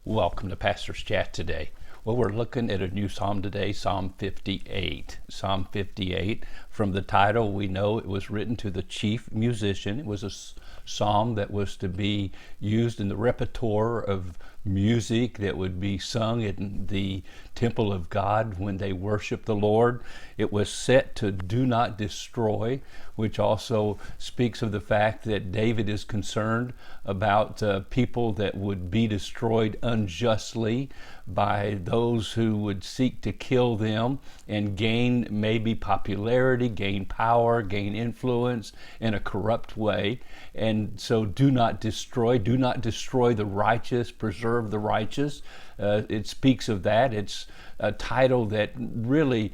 Welcome to Pastor's Chat today. Well, we're looking at a new psalm today, Psalm 58. Psalm 58, from the title, we know it was written to the chief musician. It was a psalm that was to be used in the repertoire of music that would be sung in the temple of God when they worship the Lord. It was set to do not destroy, which also speaks of the fact that David is concerned about people that would be destroyed unjustly by those who would seek to kill them and gain maybe popularity, gain power, gain influence in a corrupt way. And so do not destroy the righteous, preserve the righteous. It speaks of that. It's a title that really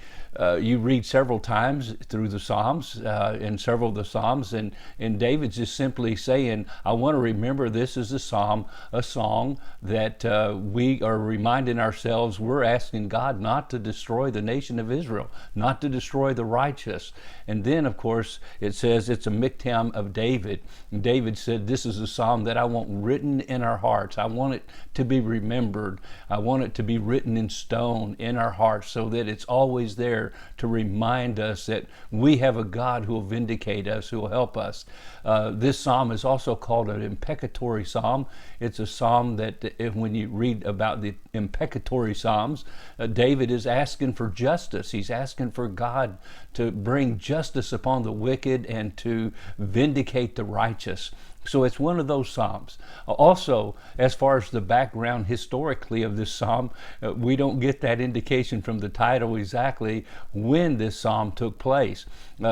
you read several times through the Psalms, in several of the Psalms, and David's just simply saying, I want to remember this is a psalm, a song that we are reminding ourselves we're asking God not to destroy the nation of Israel, not to destroy the righteous. And then, of course, it says it's a Michtam of David. And David said, this is a psalm that I want written in our hearts. I want it to be remembered. I want it to be written in stone in our hearts so that it's always there to remind us that we have a God who will vindicate us, who will help us. This psalm is also called an imprecatory psalm. It's a psalm that when you read about the imprecatory psalms, David is asking for justice. He's asking for God to bring justice upon the wicked and to vindicate the righteous. So it's one of those psalms. Also, as far as the background historically of this psalm, we don't get that indication from the title exactly when this psalm took place.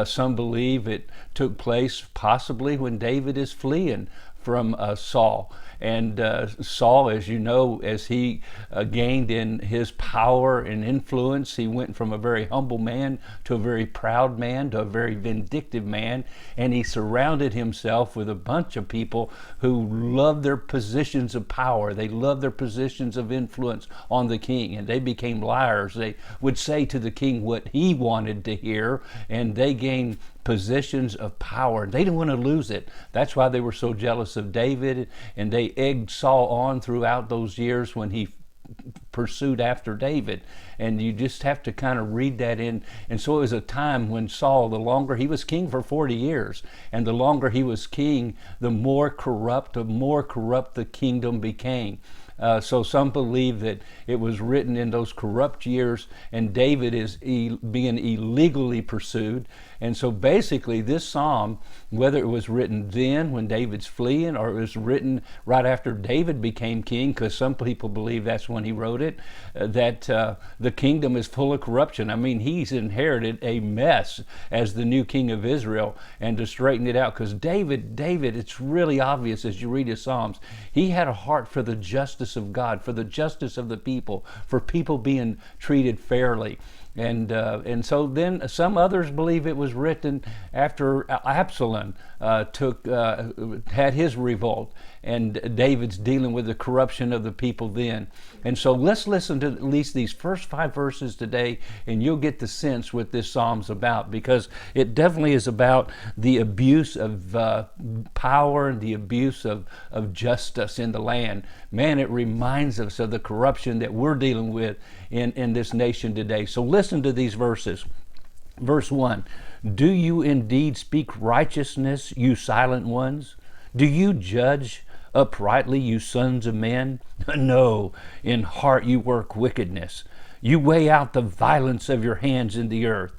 Some believe it took place possibly when David is fleeing from Saul. And Saul, as you know, as he gained in his power and influence, he went from a very humble man to a very proud man to a very vindictive man. And he surrounded himself with a bunch of people who loved their positions of power. They loved their positions of influence on the king. And they became liars. They would say to the king what he wanted to hear, and they gained positions of power. They didn't want to lose it. That's why they were so jealous of David, and they egged Saul on throughout those years when he pursued after David. And you just have to kind of read that in. And so it was a time when Saul, the longer he was king for 40 years, and the longer he was king, the more corrupt the kingdom became. So some believe that it was written in those corrupt years, and David is being illegally pursued. And so basically this psalm, whether it was written then when David's fleeing, or it was written right after David became king, because some people believe that's when he wrote it, that the kingdom is full of corruption. I mean, he's inherited a mess as the new king of Israel, and to straighten it out, because David, it's really obvious as you read his Psalms, he had a heart for the justice of God, for the justice of the people, for people being treated fairly. And so then some others believe it was written after Absalom had his revolt, and David's dealing with the corruption of the people then. And so let's listen to at least these first 5 verses today, and you'll get the sense what this psalm's about, because it definitely is about the abuse of power and the abuse of justice in the land. Man, it reminds us of the corruption that we're dealing with in this nation today. So listen to these verses. Verse 1, do you indeed speak righteousness, you silent ones? Do you judge uprightly, you sons of men? No, in heart you work wickedness. You weigh out the violence of your hands in the earth.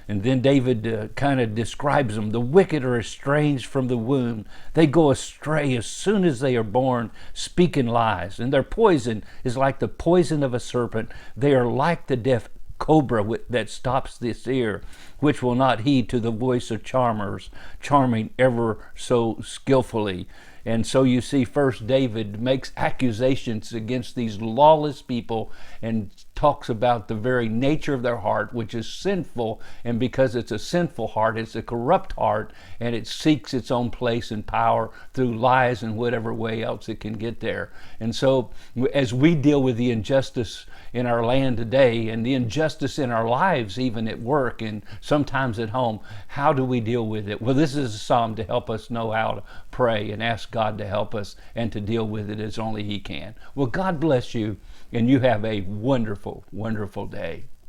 And then David kind of describes them. The wicked are estranged from the womb. They go astray as soon as they are born, speaking lies. And their poison is like the poison of a serpent. They are like the deaf cobra that stops this ear, which will not heed to the voice of charmers, charming ever so skillfully. And so you see, first David makes accusations against these lawless people and talks about the very nature of their heart, which is sinful, and because it's a sinful heart, it's a corrupt heart, and it seeks its own place and power through lies and whatever way else it can get there. And so as we deal with the injustice in our land today and the injustice in our lives, even at work and sometimes at home, how do we deal with it? Well, this is a psalm to help us know how to pray and ask God to help us and to deal with it as only He can. Well, God bless you, and you have a wonderful, wonderful day.